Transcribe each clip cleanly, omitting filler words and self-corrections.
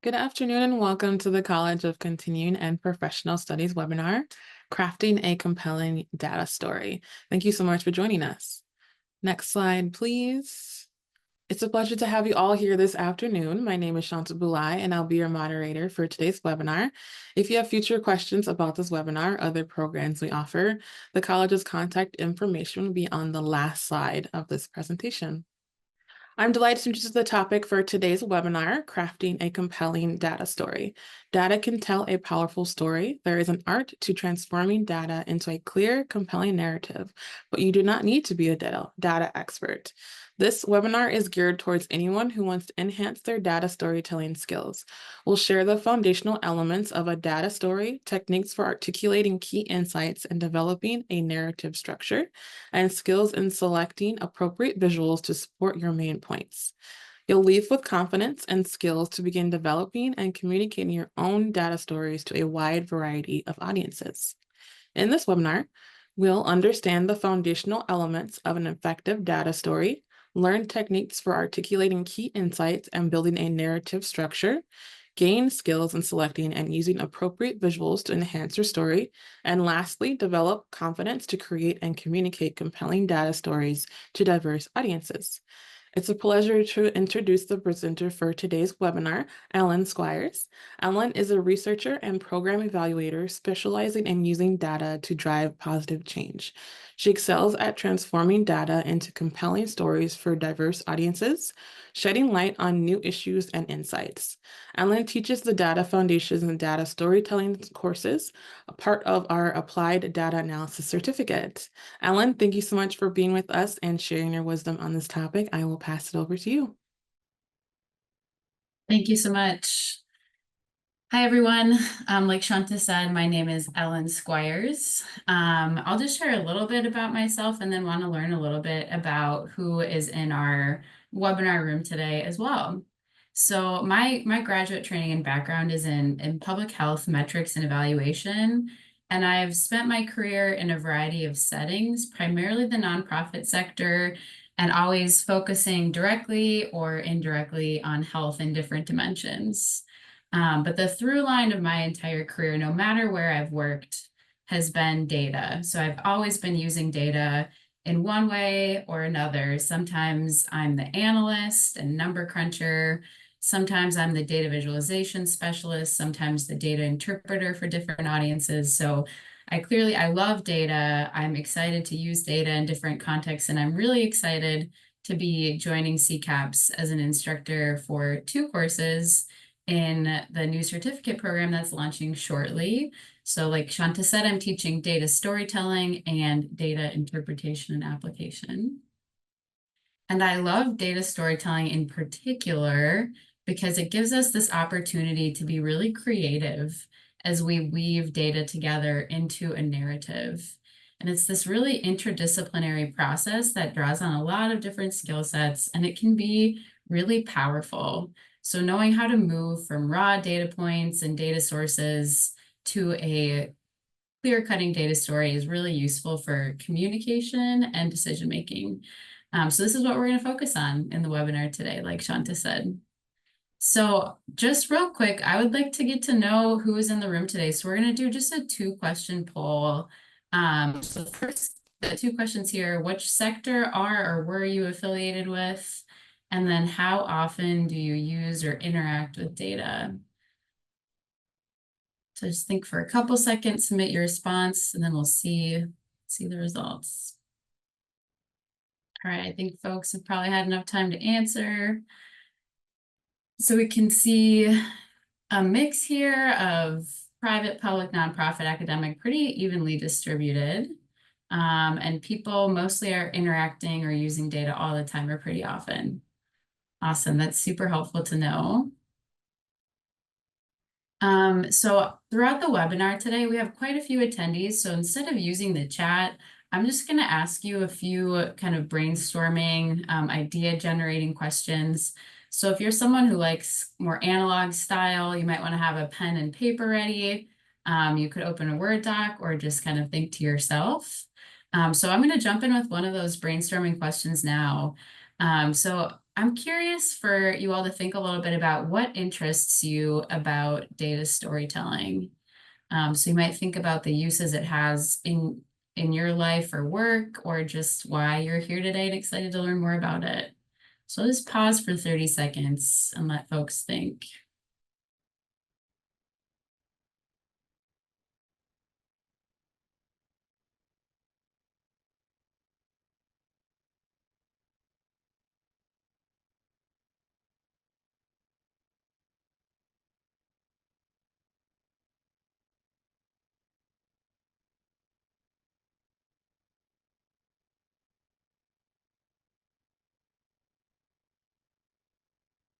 Good afternoon and welcome to the College of Continuing and Professional Studies webinar, Crafting a Compelling Data Story. Thank you so much for joining us. Next slide, please. It's a pleasure to have you all here this afternoon. My name is Shanta Bulai, and I'll be your moderator for today's webinar. If you have future questions about this webinar, other programs we offer, the college's contact information will be on the last slide of this presentation. I'm delighted to introduce the topic for today's webinar, Crafting a Compelling Data Story. Data can tell a powerful story. There is an art to transforming data into a clear, compelling narrative, but you do not need to be a data expert. This webinar is geared towards anyone who wants to enhance their data storytelling skills. We'll share the foundational elements of a data story, techniques for articulating key insights and developing a narrative structure, and skills in selecting appropriate visuals to support your main points. You'll leave with confidence and skills to begin developing and communicating your own data stories to a wide variety of audiences. In this webinar, we'll understand the foundational elements of an effective data story, learn techniques for articulating key insights and building a narrative structure, gain skills in selecting and using appropriate visuals to enhance your story, and lastly, develop confidence to create and communicate compelling data stories to diverse audiences. It's a pleasure to introduce the presenter for today's webinar, Ellen Squires. Ellen is a researcher and program evaluator specializing in using data to drive positive change. She excels at transforming data into compelling stories for diverse audiences, shedding light on new issues and insights. Ellen teaches the Data Foundations and Data Storytelling courses, a part of our Applied Data Analysis Certificate. Ellen, thank you so much for being with us and sharing your wisdom on this topic. I will pass it over to you. Thank you so much. Hi, everyone. Like Shanta said, my name is Ellen Squires. I'll just share a little bit about myself and then want to learn a little bit about who is in our webinar room today as well. So my graduate training and background is in public health metrics and evaluation. And I've spent my career in a variety of settings, primarily the nonprofit sector, and always focusing directly or indirectly on health in different dimensions. But the through line of my entire career, no matter where I've worked, has been data. So I've always been using data in one way or another. Sometimes I'm the analyst and number cruncher. Sometimes I'm the data visualization specialist, sometimes the data interpreter for different audiences. So I love data. I'm excited to use data in different contexts, and I'm really excited to be joining CCAPS as an instructor for 2 courses in the new certificate program that's launching shortly. So like Shanta said, I'm teaching data storytelling and data interpretation and application. And I love data storytelling in particular because it gives us this opportunity to be really creative as we weave data together into a narrative. And it's this really interdisciplinary process that draws on a lot of different skill sets, and it can be really powerful. So knowing how to move from raw data points and data sources to a clear-cutting data story is really useful for communication and decision-making. So this is what we're going to focus on in the webinar today, like Shanta said. So just real quick, I would like to get to know who is in the room today. So we're going to do just a 2-question poll. So first, the 2 questions here: which sector are or were you affiliated with? And then how often do you use or interact with data? So just think for a couple seconds, submit your response, and then we'll see the results. All right, I think folks have probably had enough time to answer. So we can see a mix here of private, public, nonprofit, academic, pretty evenly distributed. And people mostly are interacting or using data all the time or pretty often. Awesome, that's super helpful to know. So throughout the webinar today, we have quite a few attendees. So instead of using the chat, I'm just going to ask you a few kind of brainstorming, idea generating questions. So if you're someone who likes more analog style, you might want to have a pen and paper ready. You could open a Word doc or just kind of think to yourself. So I'm going to jump in with one of those brainstorming questions now. So I'm curious for you all to think a little bit about what interests you about data storytelling. So you might think about the uses it has in your life or work, or just why you're here today and excited to learn more about it. So just pause for 30 seconds and let folks think.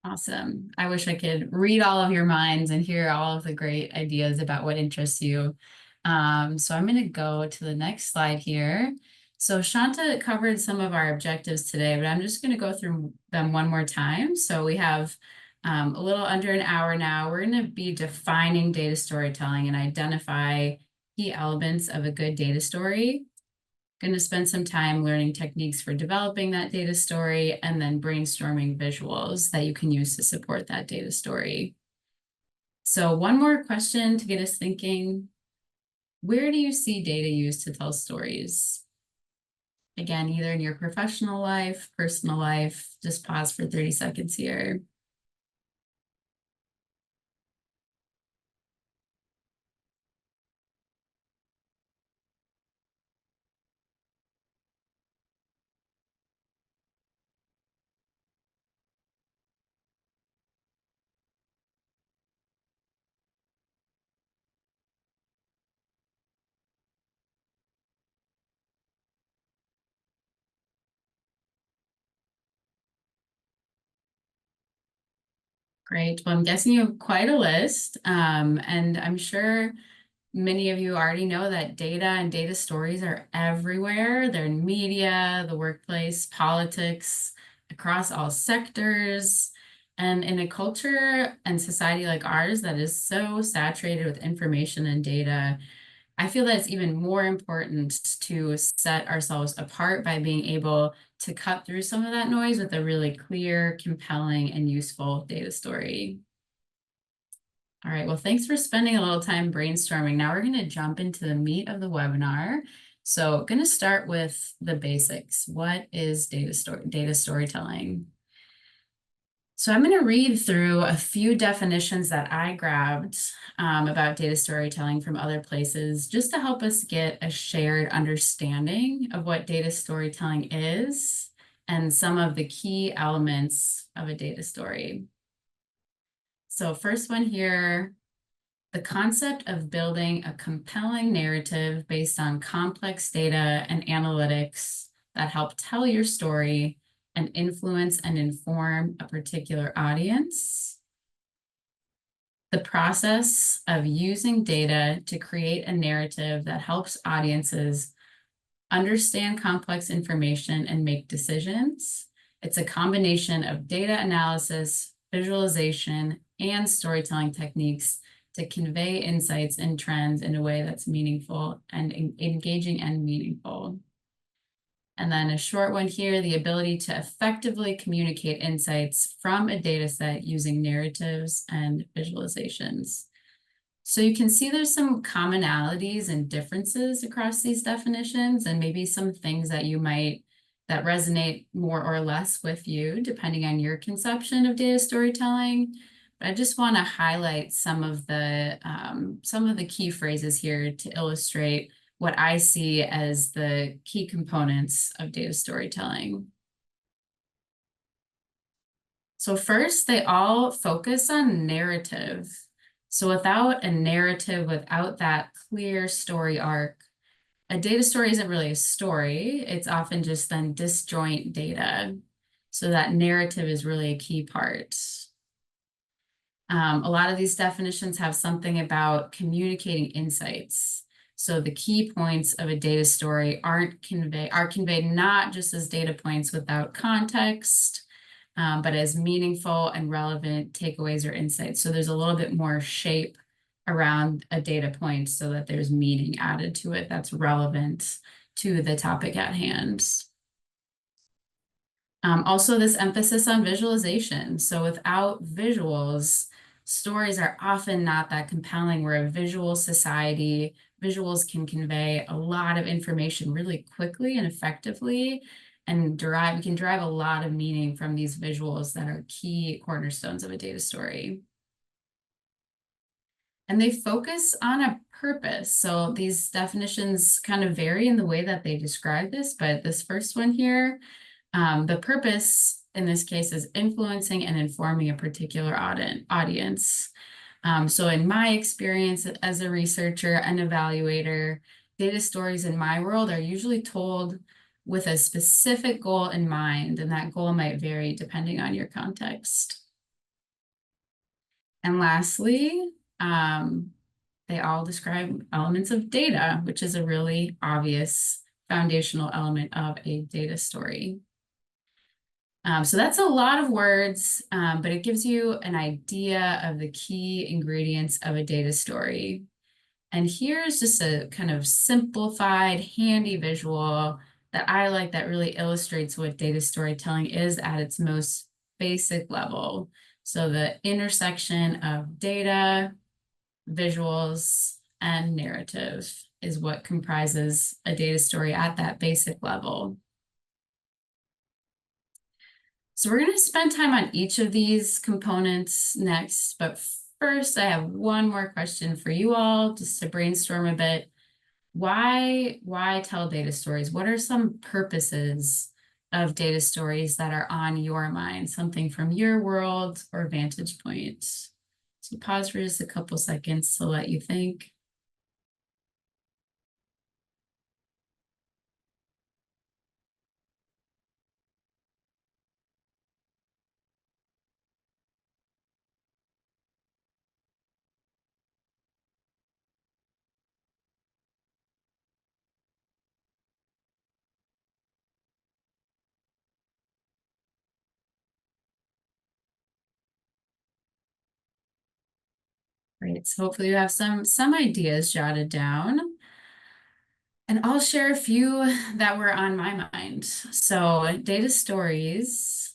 Awesome. I wish I could read all of your minds and hear all of the great ideas about what interests you. So I'm going to go to the next slide here. So Shanta covered some of our objectives today, but I'm just going to go through them one more time. So we have a little under an hour now. We're going to be defining data storytelling and identify key elements of a good data story. Going to spend some time learning techniques for developing that data story and then brainstorming visuals that you can use to support that data story. So one more question to get us thinking. Where do you see data used to tell stories? Again, either in your professional life, personal life, just pause for 30 seconds here. Great. Well, I'm guessing you have quite a list. And I'm sure many of you already know that data and data stories are everywhere. They're in media, the workplace, politics, across all sectors. And in a culture and society like ours that is so saturated with information and data, I feel that it's even more important to set ourselves apart by being able to cut through some of that noise with a really clear, compelling, and useful data story. All right, well, thanks for spending a little time brainstorming. Now we're going to jump into the meat of the webinar. So going to start with the basics. What is data storytelling? So I'm going to read through a few definitions that I grabbed about data storytelling from other places, just to help us get a shared understanding of what data storytelling is and some of the key elements of a data story. So first one here, the concept of building a compelling narrative based on complex data and analytics that help tell your story and influence and inform a particular audience. The process of using data to create a narrative that helps audiences understand complex information and make decisions. It's a combination of data analysis, visualization, and storytelling techniques to convey insights and trends in a way that's meaningful and engaging and meaningful. And then a short one here, the ability to effectively communicate insights from a data set using narratives and visualizations. So you can see there's some commonalities and differences across these definitions, and maybe some things that that resonate more or less with you, depending on your conception of data storytelling. But I just want to highlight some of the key phrases here to illustrate what I see as the key components of data storytelling. So first, they all focus on narrative. So without a narrative, without that clear story arc, a data story isn't really a story. It's often just then disjoint data. So that narrative is really a key part. A lot of these definitions have something about communicating insights. So the key points of a data story are conveyed not just as data points without context, but as meaningful and relevant takeaways or insights. So there's a little bit more shape around a data point so that there's meaning added to it that's relevant to the topic at hand. Also, this emphasis on visualization. So without visuals, stories are often not that compelling. We're a visual society. Visuals can convey a lot of information really quickly and effectively, and we can derive a lot of meaning from these visuals that are key cornerstones of a data story. And they focus on a purpose. So these definitions kind of vary in the way that they describe this, but this first one here, the purpose in this case is influencing and informing a particular audience. So in my experience as a researcher and evaluator, data stories in my world are usually told with a specific goal in mind, and that goal might vary depending on your context. And lastly, they all describe elements of data, which is a really obvious foundational element of a data story. So that's a lot of words, but it gives you an idea of the key ingredients of a data story. And here's just a kind of simplified, handy visual that I like that really illustrates what data storytelling is at its most basic level. So the intersection of data, visuals, and narrative is what comprises a data story at that basic level. So we're going to spend time on each of these components next, but first I have one more question for you all just to brainstorm a bit. Why tell data stories? What are some purposes of data stories that are on your mind? Something from your world or vantage point. So pause for just a couple seconds to let you think. Great. So hopefully you have some ideas jotted down. And I'll share a few that were on my mind. So data stories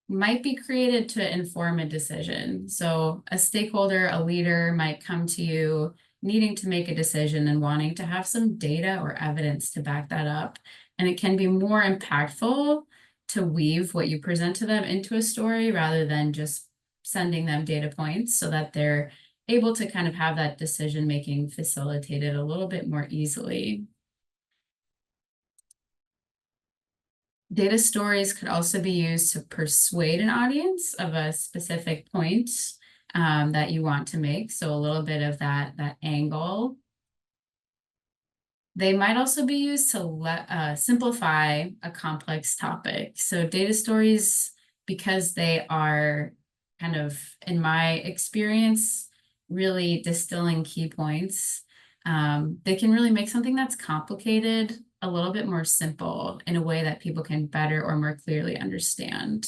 might be created to inform a decision. So a stakeholder, a leader might come to you needing to make a decision and wanting to have some data or evidence to back that up. And it can be more impactful to weave what you present to them into a story rather than just sending them data points so that they're able to kind of have that decision making facilitated a little bit more easily. Data stories could also be used to persuade an audience of a specific point that you want to make. So a little bit of that angle. They might also be used to simplify a complex topic. So data stories, because they are kind of, in my experience, really distilling key points, they can really make something that's complicated a little bit more simple in a way that people can better or more clearly understand.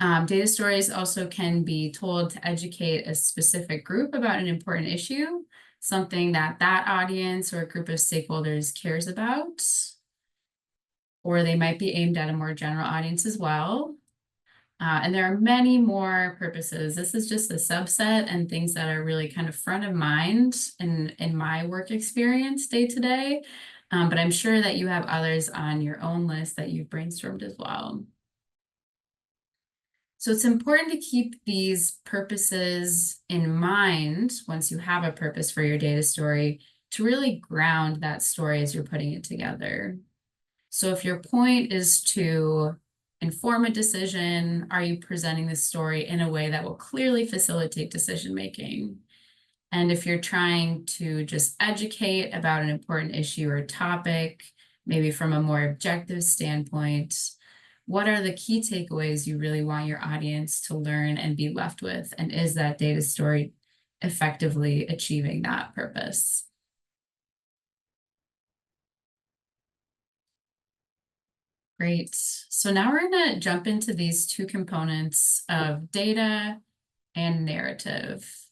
Data stories also can be told to educate a specific group about an important issue, something that audience or a group of stakeholders cares about, or they might be aimed at a more general audience as well. And there are many more purposes. This is just a subset and things that are really kind of front of mind in my work experience day to day. But I'm sure that you have others on your own list that you've brainstormed as well. So it's important to keep these purposes in mind once you have a purpose for your data story to really ground that story as you're putting it together. So if your point is to inform a decision, are you presenting the story in a way that will clearly facilitate decision making? And if you're trying to just educate about an important issue or topic, maybe from a more objective standpoint, what are the key takeaways you really want your audience to learn and be left with? And is that data story effectively achieving that purpose? Great. So now we're going to jump into these two components of data and narrative.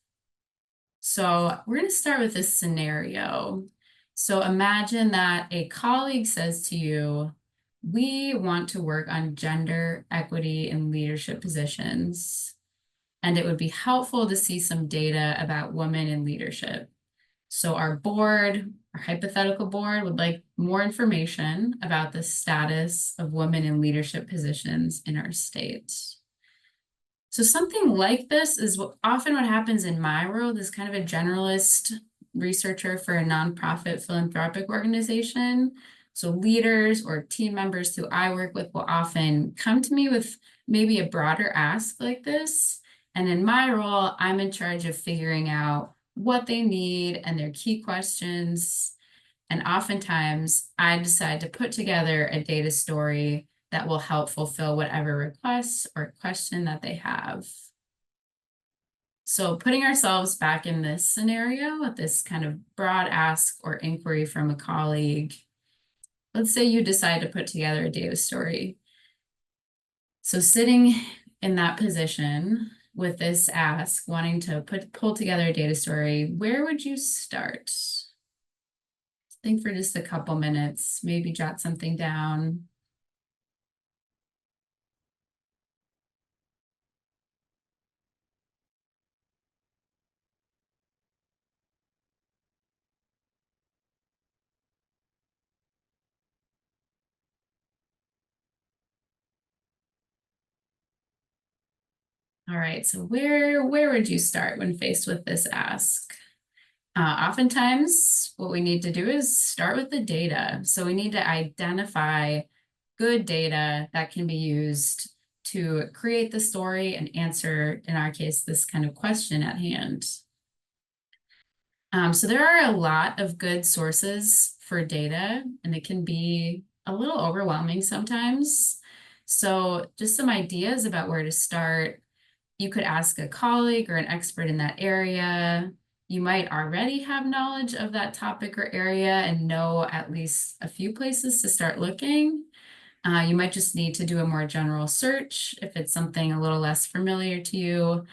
So we're going to start with this scenario. So imagine that a colleague says to you, we want to work on gender equity in leadership positions, and it would be helpful to see some data about women in leadership. So our board, our hypothetical board, would like more information about the status of women in leadership positions in our state. So something like this is often what happens in my world as kind of a generalist researcher for a nonprofit philanthropic organization. So leaders or team members who I work with will often come to me with maybe a broader ask like this. And in my role, I'm in charge of figuring out what they need and their key questions. And oftentimes I decide to put together a data story that will help fulfill whatever requests or question that they have. So putting ourselves back in this scenario with this kind of broad ask or inquiry from a colleague, let's say you decide to put together a data story. So sitting in that position with this ask, wanting to pull together a data story, where would you start? Think for just a couple minutes, maybe jot something down. All right, so where would you start when faced with this ask? Oftentimes, what we need to do is start with the data. So we need to identify good data that can be used to create the story and answer, in our case, this kind of question at hand. So there are a lot of good sources for data, and it can be a little overwhelming sometimes. So just some ideas about where to start. You could ask a colleague or an expert in that area. You might already have knowledge of that topic or area and know at least a few places to start looking. You might just need to do a more general search if it's something a little less familiar to you.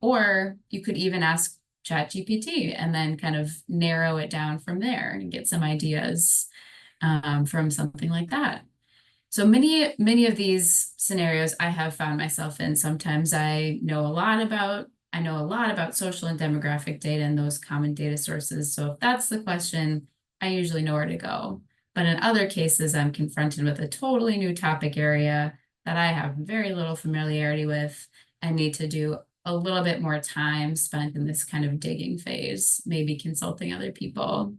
Or you could even ask ChatGPT and then kind of narrow it down from there and get some ideas from something like that. So many of these scenarios I have found myself in. Sometimes I know a lot about social and demographic data and those common data sources. So if that's the question, I usually know where to go. But in other cases, I'm confronted with a totally new topic area that I have very little familiarity with and need to do a little bit more time spent in this kind of digging phase, maybe consulting other people.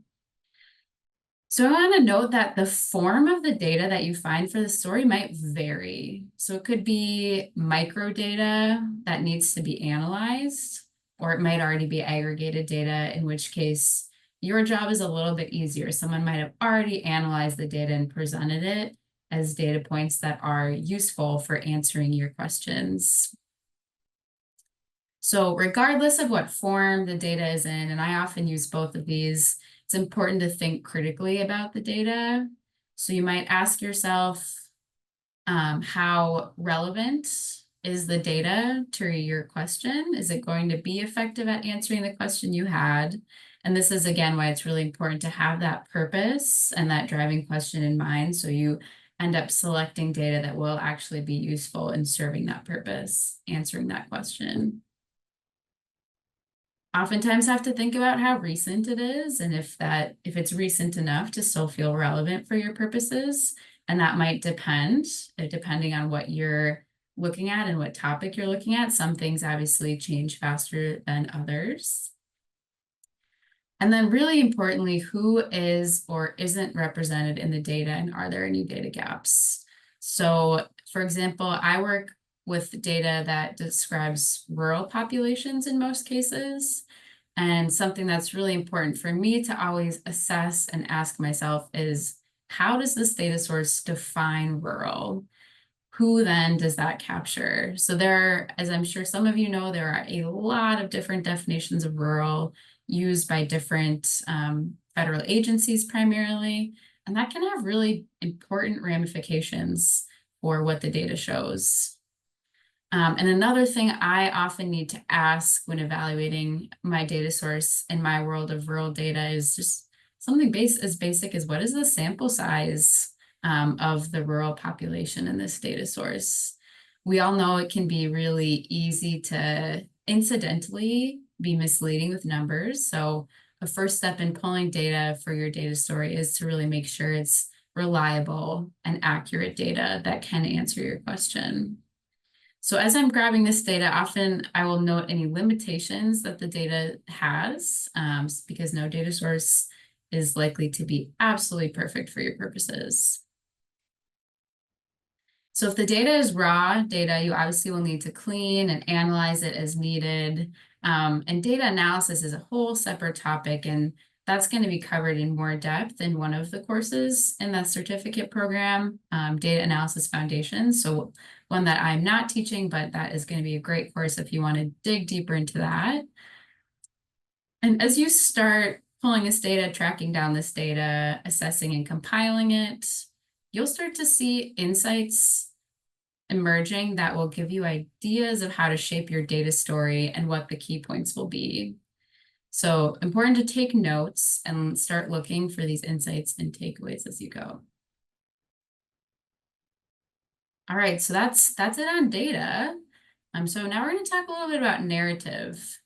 So I want to note that the form of the data that you find for the story might vary. So it could be microdata that needs to be analyzed, or it might already be aggregated data, in which case your job is a little bit easier. Someone might have already analyzed the data and presented it as data points that are useful for answering your questions. So regardless of what form the data is in, and I often use both of these, it's important to think critically about the data. So you might ask yourself, how relevant is the data to your question? Is it going to be effective at answering the question you had? And this is, again, why it's really important to have that purpose and that driving question in mind. So you end up selecting data that will actually be useful in serving that purpose, answering that question. Oftentimes have to think about how recent it is and if it's recent enough to still feel relevant for your purposes. And that might depend, depending on what you're looking at and what topic you're looking at. Some things obviously change faster than others. And then really importantly, who is or isn't represented in the data, and are there any data gaps? So for example, I work with data that describes rural populations in most cases. And something that's really important for me to always assess and ask myself is, how does this data source define rural? Who then does that capture? So there are, as I'm sure some of you know, there are a lot of different definitions of rural used by different federal agencies primarily, and that can have really important ramifications for what the data shows. And another thing I often need to ask when evaluating my data source in my world of rural data is just, something as basic as what is the sample size of the rural population in this data source? We all know it can be really easy to incidentally be misleading with numbers. So a first step in pulling data for your data story is to really make sure it's reliable and accurate data that can answer your question. So as I'm grabbing this data, often I will note any limitations that the data has, because no data source is likely to be absolutely perfect for your purposes. So if the data is raw data, you obviously will need to clean and analyze it as needed. And data analysis is a whole separate topic, and that's going to be covered in more depth in one of the courses in that certificate program, Data Analysis Foundation. So one that I'm not teaching, but that is going to be a great course if you want to dig deeper into that. And as you start pulling this data, tracking down this data, assessing and compiling it, you'll start to see insights emerging that will give you ideas of how to shape your data story and what the key points will be. So important to take notes and start looking for these insights and takeaways as you go. All right, so that's it on data. So now we're going to talk a little bit about narrative.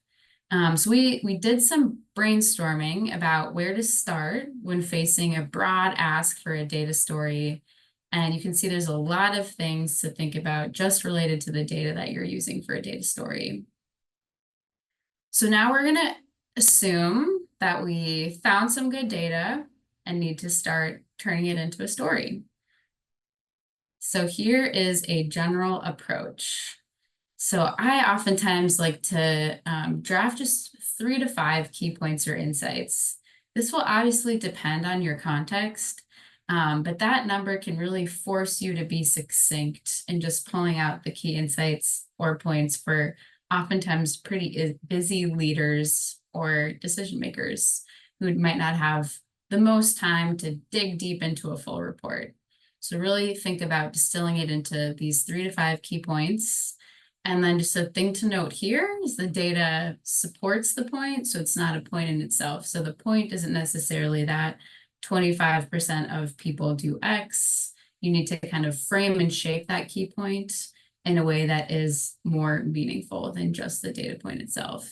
So we did some brainstorming about where to start when facing a broad ask for a data story. And you can see there's a lot of things to think about just related to the data that you're using for a data story. So now we're going to assume that we found some good data and need to start turning it into a story. So here is a general approach. So I oftentimes like to draft just 3 to 5 key points or insights. This will obviously depend on your context, but that number can really force you to be succinct in just pulling out the key insights or points for oftentimes pretty busy leaders or decision makers who might not have the most time to dig deep into a full report. So really think about distilling it into these 3 to 5 key points. And then just a thing to note here is the data supports the point, so it's not a point in itself. So the point isn't necessarily that 25% of people do X. You need to kind of frame and shape that key point in a way that is more meaningful than just the data point itself.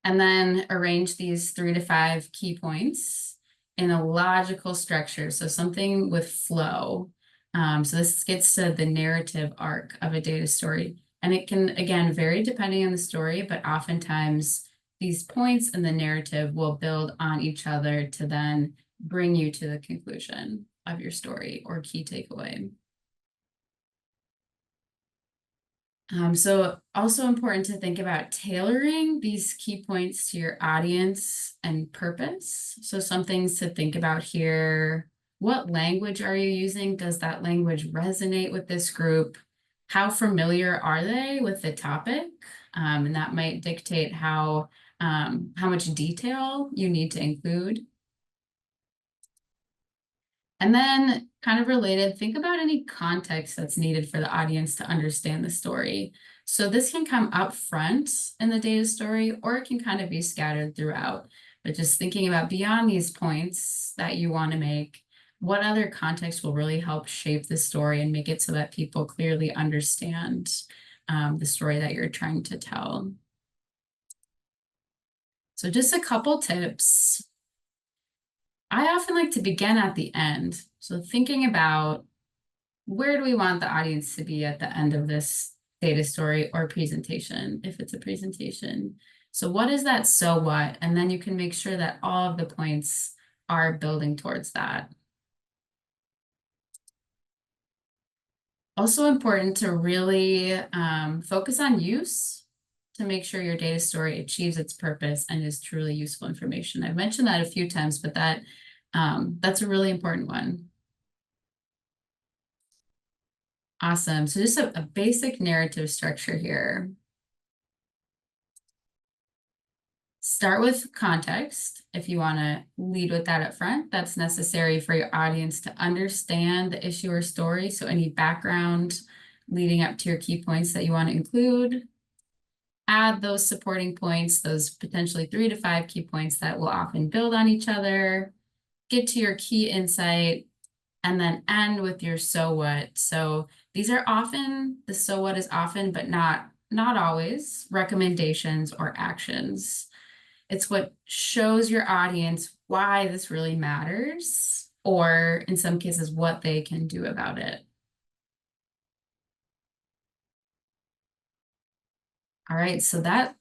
And then arrange these 3 to 5 key points in a logical structure, so something with flow. So this gets to the narrative arc of a data story. And it can, again, vary depending on the story, but oftentimes these points in the narrative will build on each other to then bring you to the conclusion of your story or key takeaway. So also important to think about tailoring these key points to your audience and purpose. So some things to think about here. What language are you using? Does that language resonate with this group? How familiar are they with the topic? And that might dictate how much detail you need to include. And then kind of related, think about any context that's needed for the audience to understand the story. So this can come up front in the data story, or it can kind of be scattered throughout. But just thinking about beyond these points that you want to make, what other context will really help shape the story and make it so that people clearly understand the story that you're trying to tell. So just a couple tips. I often like to begin at the end. So thinking about where do we want the audience to be at the end of this data story or presentation, if it's a presentation. So what is that so what? And then you can make sure that all of the points are building towards that. Also important to really focus on use to make sure your data story achieves its purpose and is truly useful information. I've mentioned that a few times, but that's a really important one. Awesome. So just a basic narrative structure here. Start with context if you want to lead with that up front. That's necessary for your audience to understand the issue or story. So any background leading up to your key points that you want to include. add those supporting points, those potentially 3 to 5 key points that will often build on each other, get to your key insight, and then end with your so what. So these are often, the so what is often, but not always, recommendations or actions. It's what shows your audience why this really matters, or in some cases, what they can do about it. All right, so that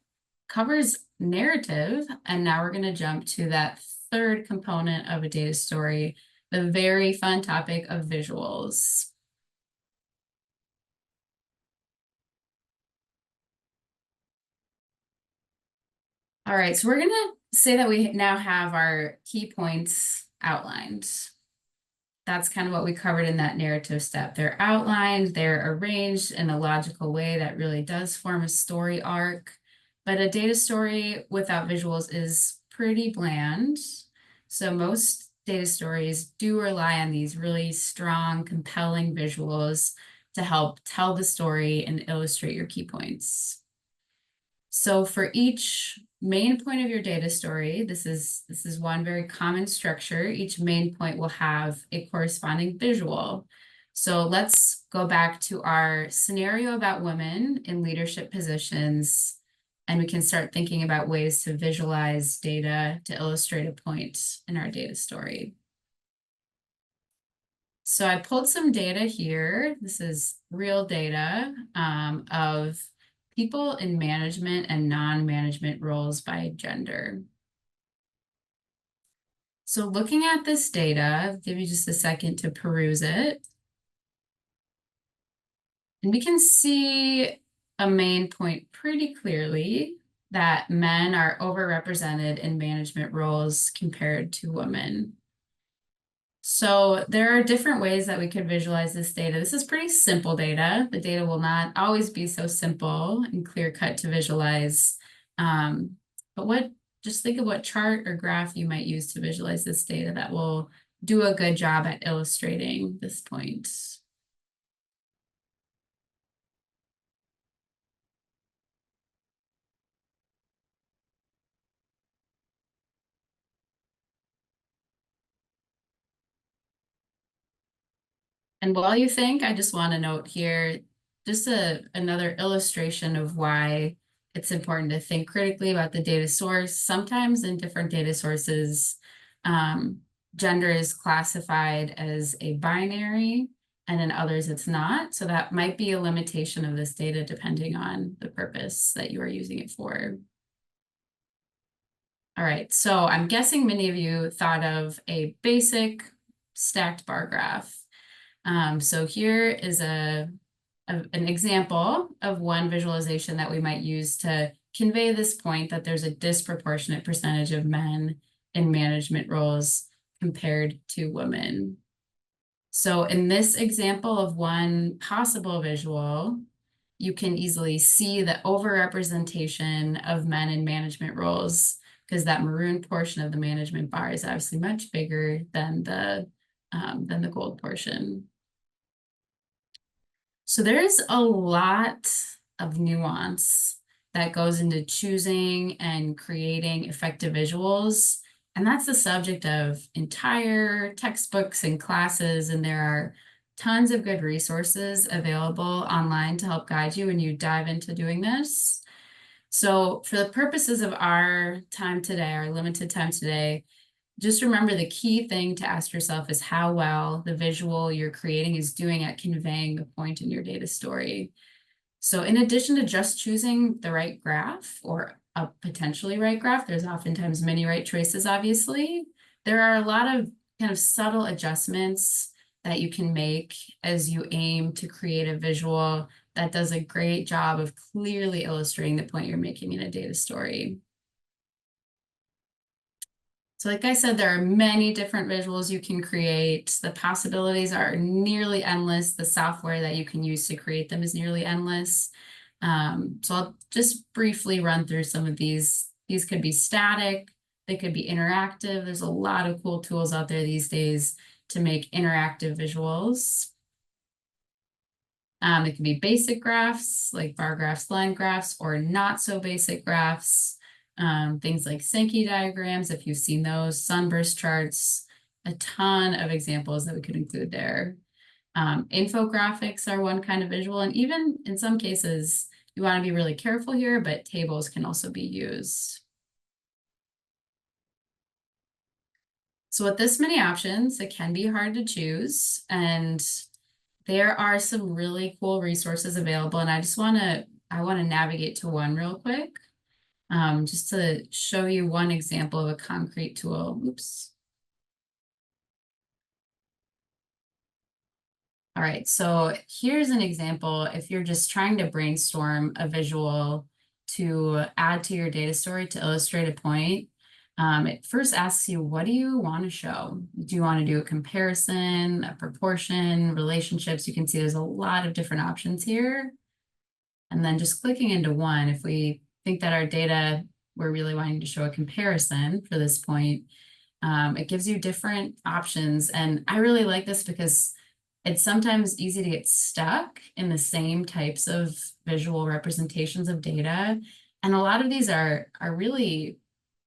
covers narrative, and now we're going to jump to that third component of a data story, the very fun topic of visuals. All right, so we're going to say that we now have our key points outlined. That's kind of what we covered in that narrative step. They're outlined, they're arranged in a logical way that really does form a story arc. But a data story without visuals is pretty bland. So most data stories do rely on these really strong, compelling visuals to help tell the story and illustrate your key points. So for each main point of your data story, this is one very common structure. Each main point will have a corresponding visual. So let's go back to our scenario about women in leadership positions, and we can start thinking about ways to visualize data to illustrate a point in our data story. So I pulled some data here. This is real data of people in management and non-management roles by gender. So looking at this data, I'll give you just a second to peruse it. And we can see a main point pretty clearly, that men are overrepresented in management roles compared to women. So there are different ways that we could visualize this data. This is pretty simple data. The data will not always be so simple and clear cut to visualize. But just think of what chart or graph you might use to visualize this data that will do a good job at illustrating this point. And while you think, I just want to note here, just another illustration of why it's important to think critically about the data source. Sometimes in different data sources, gender is classified as a binary, and in others it's not. So that might be a limitation of this data depending on the purpose that you are using it for. All right, so I'm guessing many of you thought of a basic stacked bar graph. So here is an example of one visualization that we might use to convey this point that there's a disproportionate percentage of men in management roles compared to women. So in this example of one possible visual, you can easily see the overrepresentation of men in management roles, because that maroon portion of the management bar is obviously much bigger than the gold portion. So there's a lot of nuance that goes into choosing and creating effective visuals. And that's the subject of entire textbooks and classes. And there are tons of good resources available online to help guide you when you dive into doing this. So for the purposes of our time today, our limited time today, just remember the key thing to ask yourself is how well the visual you're creating is doing at conveying the point in your data story. So in addition to just choosing the right graph or a potentially right graph, there's oftentimes many right choices, obviously. There are a lot of kind of subtle adjustments that you can make as you aim to create a visual that does a great job of clearly illustrating the point you're making in a data story. So like I said, there are many different visuals you can create. The possibilities are nearly endless. The software that you can use to create them is nearly endless. So I'll just briefly run through some of these. These could be static, they could be interactive. There's a lot of cool tools out there these days to make interactive visuals. It can be basic graphs like bar graphs, line graphs, or not so basic graphs. Things like Sankey diagrams, if you've seen those, sunburst charts, a ton of examples that we could include there. Infographics are one kind of visual, and even in some cases, you want to be really careful here, but tables can also be used. So with this many options, it can be hard to choose, and there are some really cool resources available, and I want to navigate to one real quick, just to show you one example of a concrete tool. Oops. All right, so here's an example. If you're just trying to brainstorm a visual to add to your data story to illustrate a point, it first asks you, what do you want to show? Do you want to do a comparison, a proportion, relationships? You can see there's a lot of different options here. And then just clicking into one, if we think that our data, we're really wanting to show a comparison for this point, it gives you different options. And I really like this because it's sometimes easy to get stuck in the same types of visual representations of data. And a lot of these are really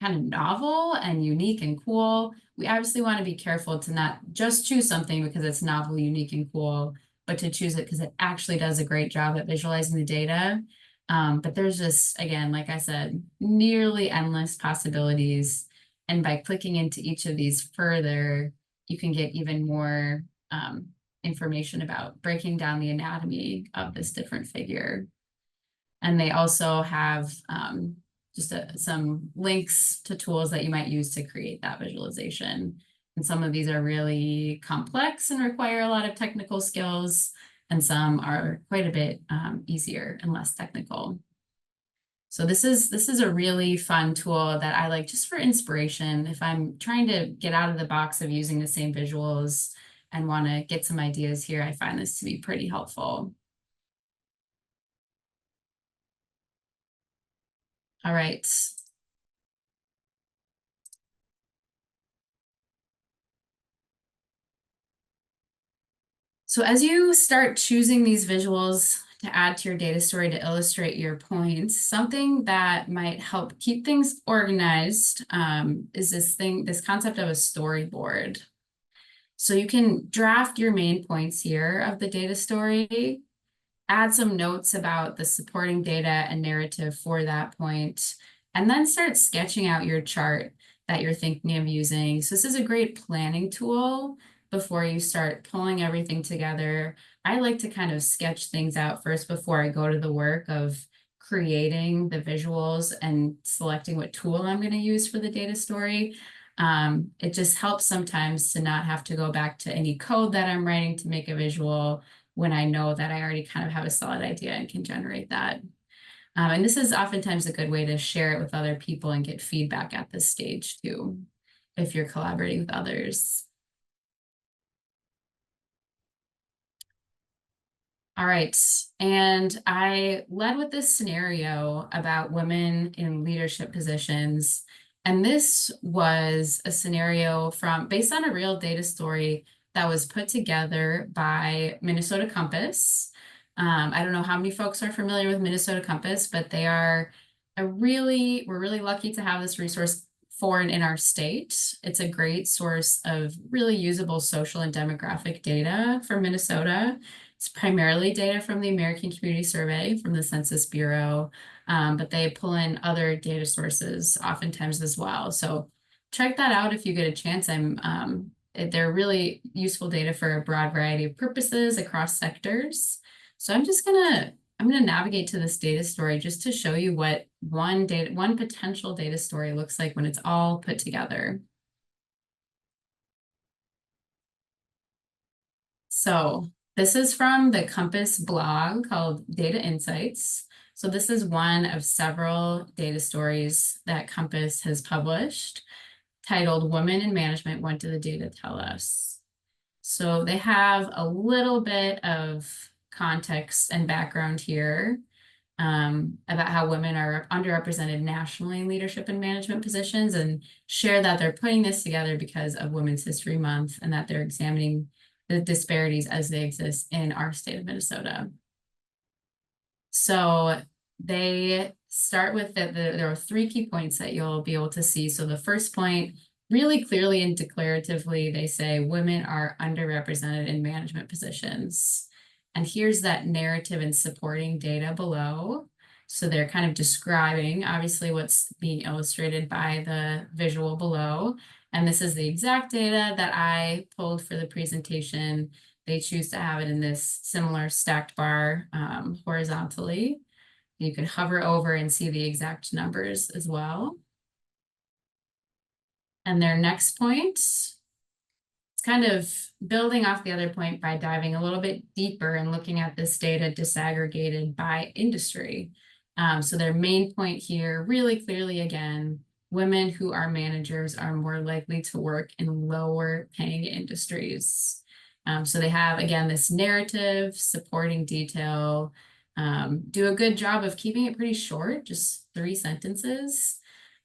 kind of novel and unique and cool. We obviously want to be careful to not just choose something because it's novel, unique, and cool, but to choose it because it actually does a great job at visualizing the data. But there's just, again, like I said, nearly endless possibilities. And by clicking into each of these further, you can get even more information about breaking down the anatomy of this different figure. And they also have just some links to tools that you might use to create that visualization. And some of these are really complex and require a lot of technical skills, and some are quite a bit easier and less technical. So this is a really fun tool that I like just for inspiration. If I'm trying to get out of the box of using the same visuals and want to get some ideas here, I find this to be pretty helpful. All right. So as you start choosing these visuals to add to your data story to illustrate your points, something that might help keep things organized is this concept of a storyboard. So you can draft your main points here of the data story, add some notes about the supporting data and narrative for that point, and then start sketching out your chart that you're thinking of using. So this is a great planning tool before you start pulling everything together. I like to kind of sketch things out first before I go to the work of creating the visuals and selecting what tool I'm going to use for the data story. It just helps sometimes to not have to go back to any code that I'm writing to make a visual when I know that I already kind of have a solid idea and can generate that. And this is oftentimes a good way to share it with other people and get feedback at this stage too, if you're collaborating with others. All right, and I led with this scenario about women in leadership positions. And this was a scenario based on a real data story that was put together by Minnesota Compass. I don't know how many folks are familiar with Minnesota Compass, but they are we're really lucky to have this resource for and in our state. It's a great source of really usable social and demographic data for Minnesota. It's primarily data from the American Community Survey from the Census Bureau, but they pull in other data sources oftentimes as well. So check that out if you get a chance. They're really useful data for a broad variety of purposes across sectors. So I'm gonna navigate to this data story just to show you what one potential data story looks like when it's all put together. So this is from the Compass blog called Data Insights. So this is one of several data stories that Compass has published titled Women in Management, What Do the Data Tell Us? So they have a little bit of context and background here about how women are underrepresented nationally in leadership and management positions, and share that they're putting this together because of Women's History Month and that they're examining the disparities as they exist in our state of Minnesota. So they start with there are 3 key points that you'll be able to see. So the first point, really clearly and declaratively, they say women are underrepresented in management positions. And here's that narrative and supporting data below. So they're kind of describing, obviously, what's being illustrated by the visual below. And this is the exact data that I pulled for the presentation. They choose to have it in this similar stacked bar horizontally. You can hover over and see the exact numbers as well. And their next point, it's kind of building off the other point by diving a little bit deeper and looking at this data disaggregated by industry. So their main point here, really clearly again, women who are managers are more likely to work in lower paying industries. So they have, again, this narrative, supporting detail, do a good job of keeping it pretty short, just 3 sentences.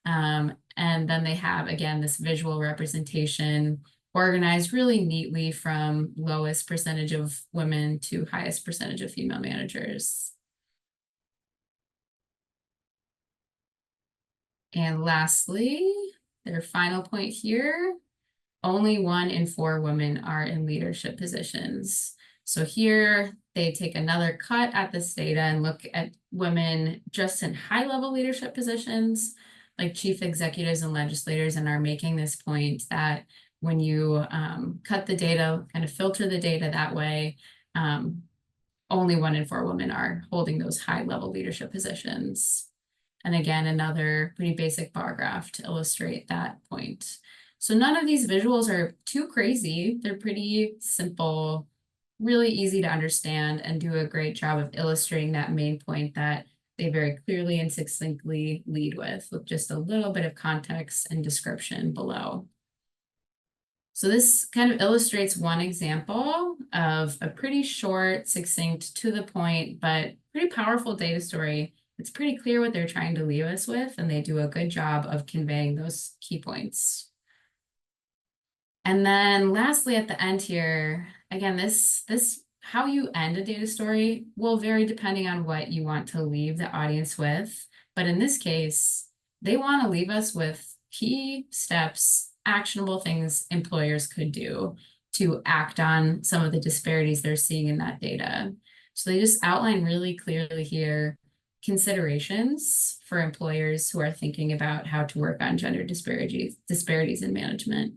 And then they have, again, this visual representation organized really neatly from lowest percentage of women to highest percentage of female managers. And lastly, their final point here, only 1 in 4 women are in leadership positions. So here they take another cut at this data and look at women just in high-level leadership positions, like chief executives and legislators, and are making this point that when you cut the data, kind of filter the data that way, only 1 in 4 women are holding those high-level leadership positions. And again, another pretty basic bar graph to illustrate that point. So none of these visuals are too crazy. They're pretty simple, really easy to understand, and do a great job of illustrating that main point that they very clearly and succinctly lead with just a little bit of context and description below. So this kind of illustrates one example of a pretty short, succinct, to the point, but pretty powerful data story. It's pretty clear what they're trying to leave us with, and they do a good job of conveying those key points. And then lastly, at the end here, again, this how you end a data story will vary depending on what you want to leave the audience with. But in this case, they want to leave us with key steps, actionable things employers could do to act on some of the disparities they're seeing in that data. So they just outline really clearly here considerations for employers who are thinking about how to work on gender disparities in management.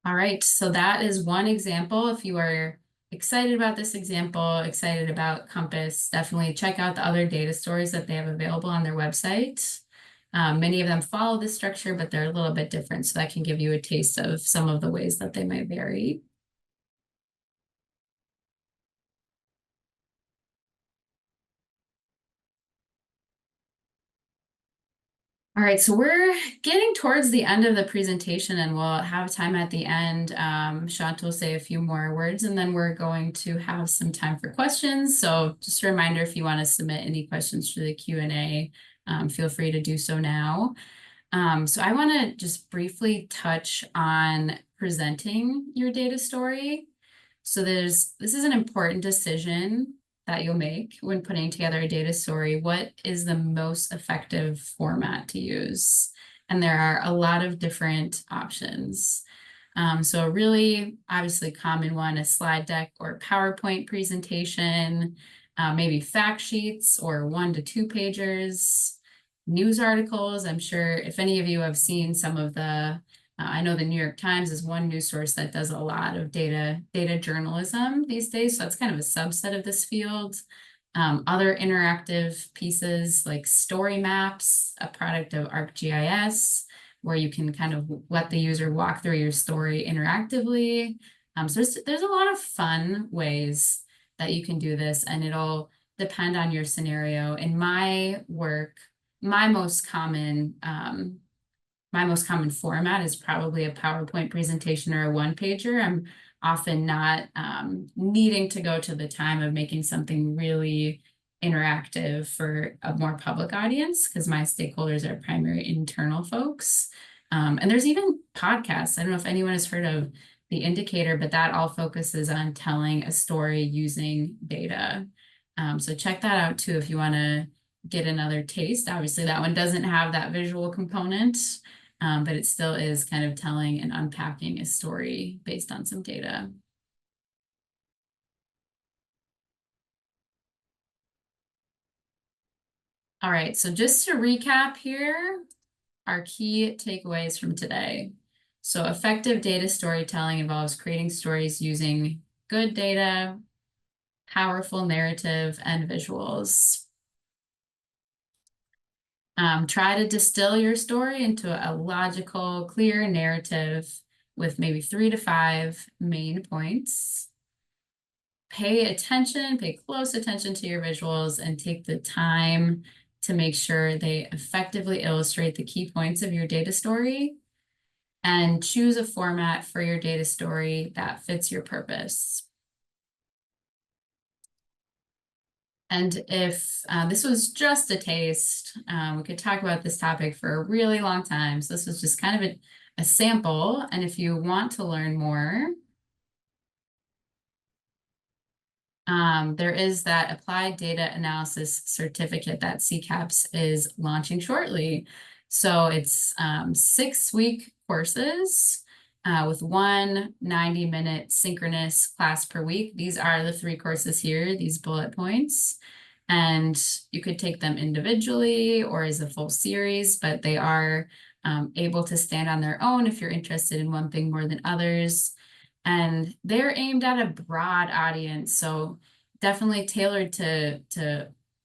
All right, so that is one example. If you are excited about this example, excited about Compass, definitely check out the other data stories that they have available on their website. Many of them follow this structure, but they're a little bit different, so that can give you a taste of some of the ways that they might vary. All right, so we're getting towards the end of the presentation, and we'll have time at the end. Shant will say a few more words, and then we're going to have some time for questions. So just a reminder, if you want to submit any questions for the Q&A, feel free to do so now. So I want to just briefly touch on presenting your data story. So this is an important decision that you'll make when putting together a data story. What is the most effective format to use? And there are a lot of different options. So a really obviously common one, a slide deck or PowerPoint presentation, maybe fact sheets or 1 to 2 pagers, news articles. I'm sure if any of you have seen some of the I know the New York Times is one news source that does a lot of data journalism these days. So that's kind of a subset of this field. Other interactive pieces like story maps, a product of ArcGIS, where you can kind of let the user walk through your story interactively. So there's a lot of fun ways that you can do this, and it'll depend on your scenario. In my work, my most common format is probably a PowerPoint presentation or a 1-pager. I'm often not needing to go to the time of making something really interactive for a more public audience, because my stakeholders are primary internal folks. And there's even podcasts. I don't know if anyone has heard of the indicator, but that all focuses on telling a story using data. So check that out too if you want to get another taste. Obviously, that one doesn't have that visual component, but it still is kind of telling and unpacking a story based on some data. All right, so just to recap here, our key takeaways from today. So effective data storytelling involves creating stories using good data, powerful narrative, and visuals. Try to distill your story into a logical, clear narrative with maybe 3 to 5 main points. Pay attention, pay close attention to your visuals and take the time to make sure they effectively illustrate the key points of your data story, and choose a format for your data story that fits your purpose. And if this was just a taste, we could talk about this topic for a really long time. So this was just kind of a sample. And if you want to learn more, there is that Applied Data Analysis certificate that CCAPS is launching shortly. So it's 6-week courses with one 90-minute synchronous class per week. These are the 3 courses here, these bullet points. And you could take them individually or as a full series, but they are able to stand on their own if you're interested in one thing more than others. And they're aimed at a broad audience, so definitely tailored to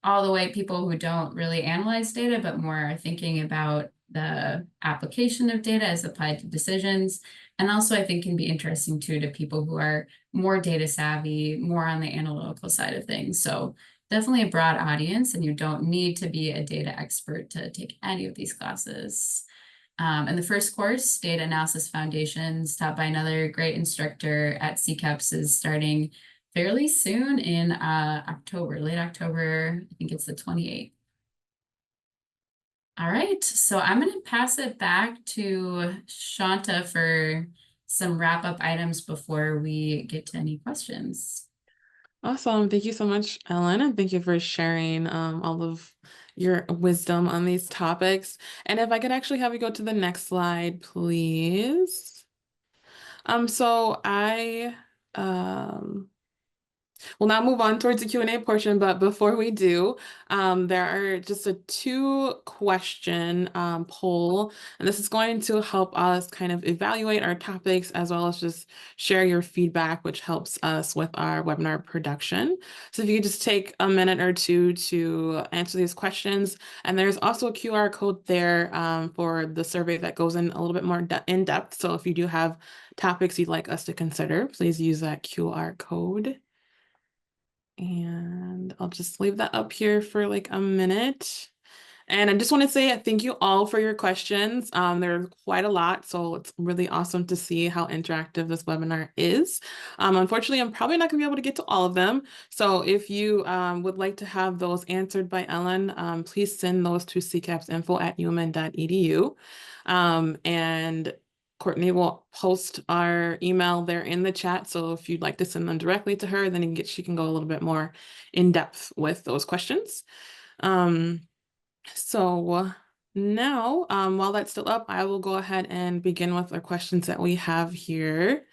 all the way people who don't really analyze data, but more are thinking about the application of data as applied to decisions. And also I think can be interesting too to people who are more data savvy, more on the analytical side of things. So definitely a broad audience, and you don't need to be a data expert to take any of these classes. And the first course, Data Analysis Foundations, taught by another great instructor at CCAPS, is starting fairly soon in October, late October. I think it's the 28th. All right, so I'm going to pass it back to Shanta for some wrap-up items before we get to any questions. Awesome. Thank you so much, Ellen, and thank you for sharing all of your wisdom on these topics. And if I could actually have you go to the next slide, please. So I we'll now move on towards the Q&A portion, but before we do, there are just a 2-question poll, and this is going to help us kind of evaluate our topics as well as just share your feedback, which helps us with our webinar production. So if you could just take a minute or 2 to answer these questions, and there's also a QR code there for the survey that goes in a little bit more in depth. So if you do have topics you'd like us to consider, please use that QR code. And I'll just leave that up here for like a minute. And I just want to say thank you all for your questions. There's quite a lot, so it's really awesome to see how interactive this webinar is. Unfortunately, I'm probably not going to be able to get to all of them. So if you would like to have those answered by Ellen, please send those to ccapsinfo@umn.edu. And Courtney will post our email there in the chat. So if you'd like to send them directly to her, then she can go a little bit more in depth with those questions. So now, while that's still up, I will go ahead and begin with our questions that we have here.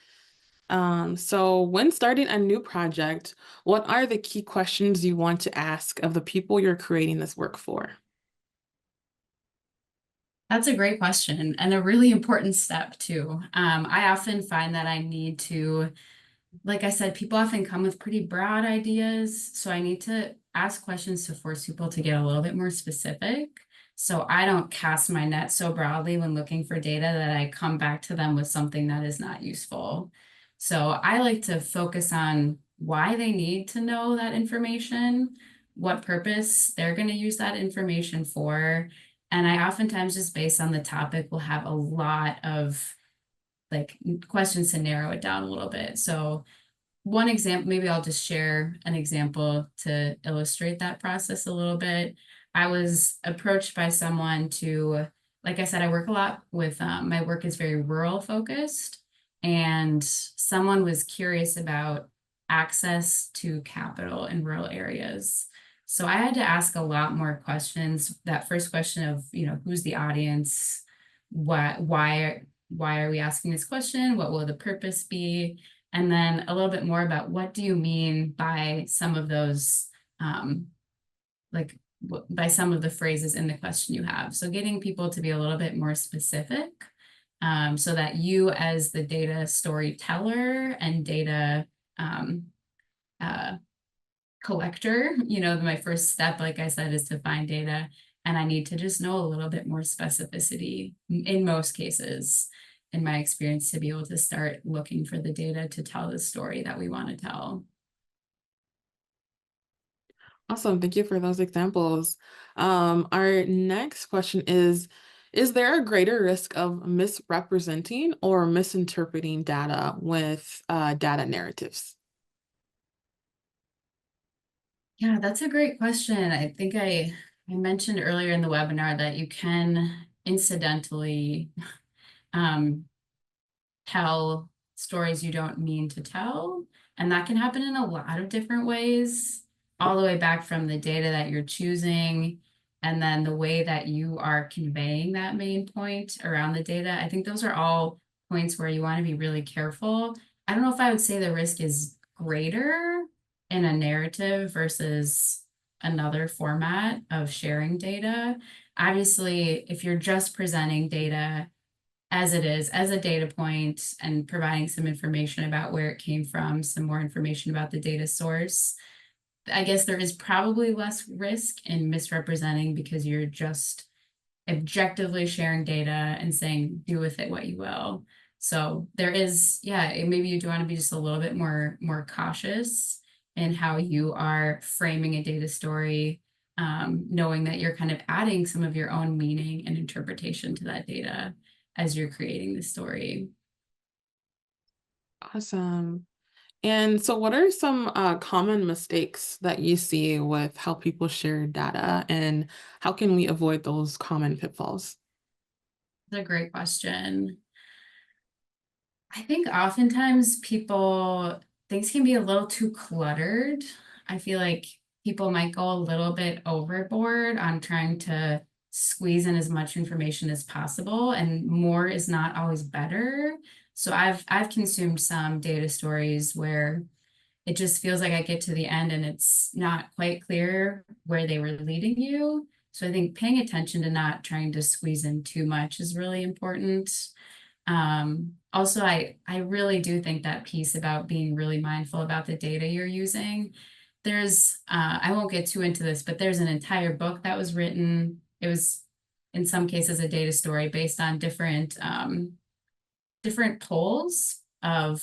So when starting a new project, what are the key questions you want to ask of the people you're creating this work for? That's a great question and a really important step too. I often find that I need to, like I said, people often come with pretty broad ideas. So I need to ask questions to force people to get a little bit more specific. So I don't cast my net so broadly when looking for data that I come back to them with something that is not useful. So I like to focus on why they need to know that information, what purpose they're going to use that information for. And I oftentimes, just based on the topic, will have a lot of like questions to narrow it down a little bit. So one example, maybe I'll just share an example to illustrate that process a little bit. I was approached by someone to, like I said, I work a lot with, my work is very rural focused. and someone was curious about access to capital in rural areas. So I had to ask a lot more questions. That first question of, who's the audience? Why are we asking this question? What will the purpose be? And then a little bit more about what do you mean by some of those, by some of the phrases in the question you have. So getting people to be a little bit more specific, so that you as the data storyteller and data collector, my first step, like I said, is to find data, and I need to just know a little bit more specificity in most cases, in my experience, to be able to start looking for the data to tell the story that we want to tell. Awesome. Thank you for those examples. Our next question is there a greater risk of misrepresenting or misinterpreting data with data narratives? Yeah, that's a great question. I think I mentioned earlier in the webinar that you can incidentally tell stories you don't mean to tell. And that can happen in a lot of different ways, all the way back from the data that you're choosing, and then the way that you are conveying that main point around the data. I think those are all points where you want to be really careful. I don't know if I would say the risk is greater in a narrative versus another format of sharing data. Obviously, if you're just presenting data as it is, as a data point, and providing some information about where it came from, some more information about the data source, I guess there is probably less risk in misrepresenting because you're just objectively sharing data and saying, do with it what you will. So there is, maybe you do want to be just a little bit more cautious in how you are framing a data story, knowing that you're kind of adding some of your own meaning and interpretation to that data as you're creating the story. Awesome. And so what are some common mistakes that you see with how people share data, and how can we avoid those common pitfalls? That's a great question. I think oftentimes things can be a little too cluttered. I feel like people might go a little bit overboard on trying to squeeze in as much information as possible, and more is not always better. So I've consumed some data stories where it just feels like I get to the end and it's not quite clear where they were leading you. So I think paying attention to not trying to squeeze in too much is really important. Also, I really do think that piece about being really mindful about the data you're using. There's, I won't get too into this, but there's an entire book that was written. It was, in some cases, a data story based on different polls of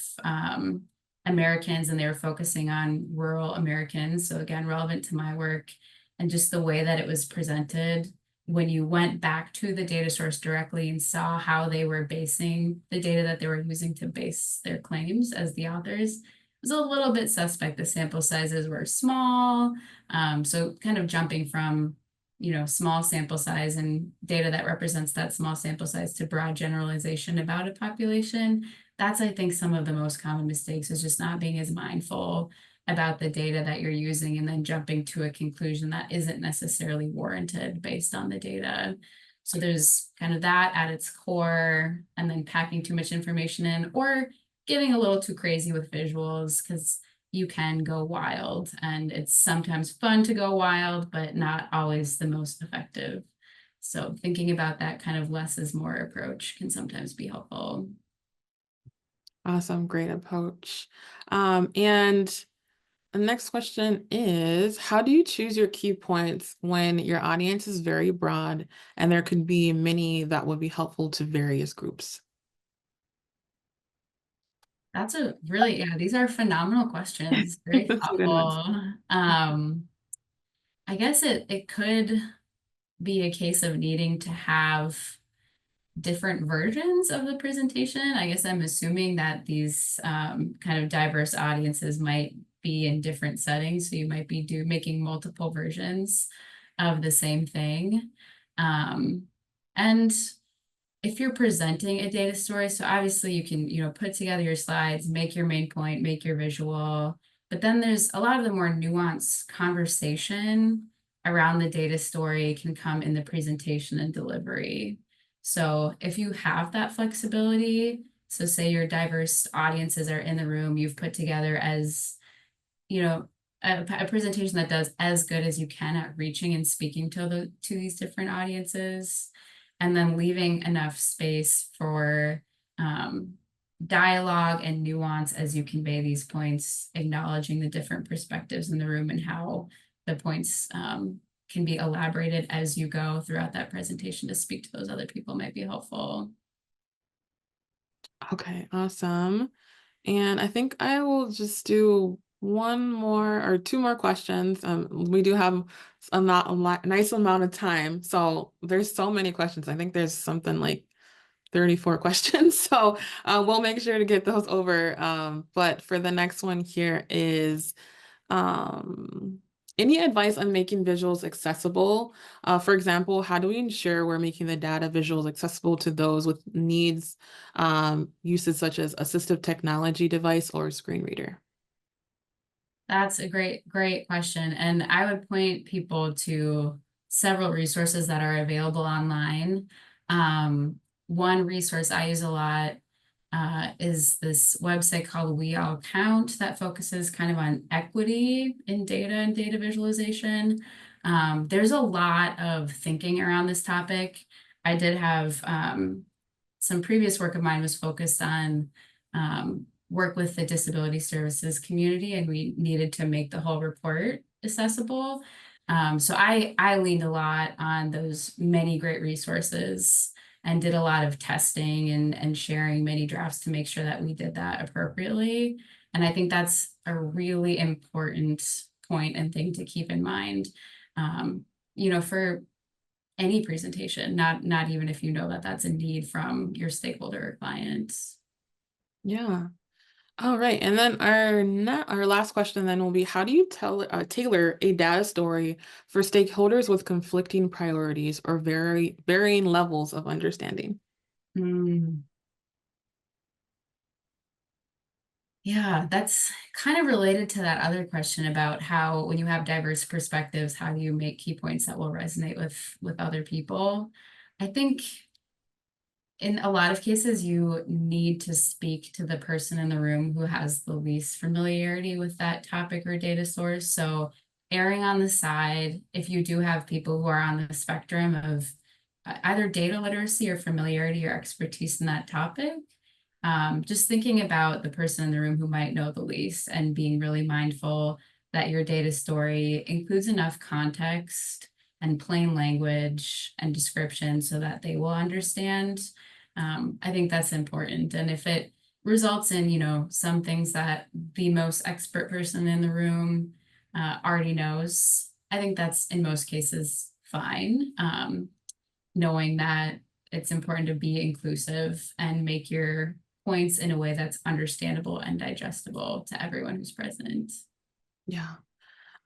Americans, and they were focusing on rural Americans. So again, relevant to my work, and just the way that it was presented when you went back to the data source directly and saw how they were basing the data that they were using to base their claims as the authors, it was a little bit suspect. The sample sizes were small. So kind of jumping from, small sample size and data that represents that small sample size to broad generalization about a population. That's, I think, some of the most common mistakes, is just not being as mindful about the data that you're using and then jumping to a conclusion that isn't necessarily warranted based on the data. So there's kind of that at its core, and then packing too much information in, or getting a little too crazy with visuals, because you can go wild, and it's sometimes fun to go wild, but not always the most effective. So thinking about that kind of less is more approach can sometimes be helpful. Awesome, great approach. And the next question is, how do you choose your key points when your audience is very broad and there could be many that would be helpful to various groups? That's a really, these are phenomenal questions. Very Some good ones. thoughtful. I guess it could be a case of needing to have different versions of the presentation. I guess I'm assuming that these kind of diverse audiences might be in different settings. So you might be making multiple versions of the same thing. And if you're presenting a data story, so obviously you can, put together your slides, make your main point, make your visual, but then there's a lot of the more nuanced conversation around the data story can come in the presentation and delivery. So if you have that flexibility, so say your diverse audiences are in the room, you've put together as, a presentation that does as good as you can at reaching and speaking to these different audiences, and then leaving enough space for dialogue and nuance as you convey these points, acknowledging the different perspectives in the room and how the points can be elaborated as you go throughout that presentation to speak to those other people might be helpful. Okay, awesome. And I think I will just do one more or two more questions. We do have a nice amount of time. So there's so many questions. I think there's something like 34 questions. So we'll make sure to get those over. But for the next one here is any advice on making visuals accessible? For example, how do we ensure we're making the data visuals accessible to those with needs, uses such as assistive technology device or screen reader? That's a great question. And I would point people to several resources that are available online. One resource I use a lot is this website called We All Count that focuses kind of on equity in data and data visualization. There's a lot of thinking around this topic. I did have some previous work of mine was focused on work with the disability services community, and we needed to make the whole report accessible. So I leaned a lot on those many great resources and did a lot of testing and sharing many drafts to make sure that we did that appropriately. And I think that's a really important point and thing to keep in mind. For any presentation, not even if you know that that's a need from your stakeholder or clients. Yeah. All right. And then our last question then will be, how do you tailor a data story for stakeholders with conflicting priorities or varying levels of understanding? Mm. Yeah, that's kind of related to that other question about how when you have diverse perspectives, how do you make key points that will resonate with other people? I think in a lot of cases, you need to speak to the person in the room who has the least familiarity with that topic or data source. So erring on the side, if you do have people who are on the spectrum of either data literacy or familiarity or expertise in that topic, just thinking about the person in the room who might know the least and being really mindful that your data story includes enough context and plain language and description so that they will understand. I think that's important. And if it results in, some things that the most expert person in the room already knows, I think that's in most cases fine. Knowing that it's important to be inclusive and make your points in a way that's understandable and digestible to everyone who's present. Yeah.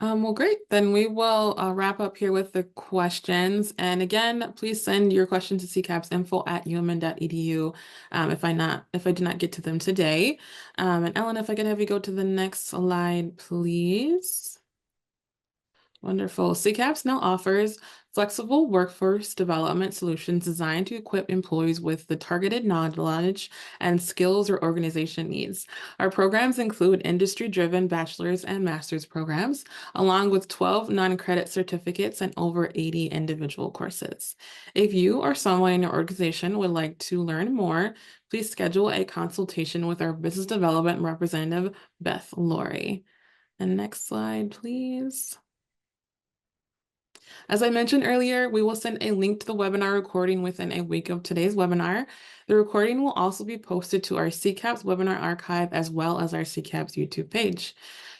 Well, great. Then we will wrap up here with the questions. And again, please send your questions to ccaps.info@umn.edu if I did not get to them today. And Ellen, if I could have you go to the next slide, please. Wonderful. CCAPS now offers flexible workforce development solutions designed to equip employees with the targeted knowledge and skills or organization needs. Our programs include industry-driven bachelor's and master's programs, along with 12 non-credit certificates and over 80 individual courses. If you or someone in your organization would like to learn more, please schedule a consultation with our business development representative, Beth Laurie. And next slide, please. As I mentioned earlier, we will send a link to the webinar recording within a week of today's webinar. The recording will also be posted to our CCAPS webinar archive as well as our CCAPS YouTube page.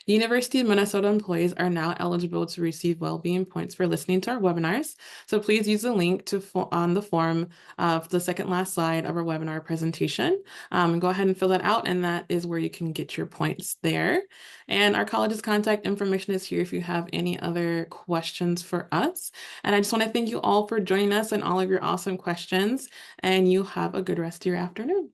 University of Minnesota employees are now eligible to receive well-being points for listening to our webinars. So please use the link on the form of the second last slide of our webinar presentation. Go ahead and fill that out, and that is where you can get your points there. And our college's contact information is here if you have any other questions for us. And I just want to thank you all for joining us and all of your awesome questions, and you have a good rest of your afternoon.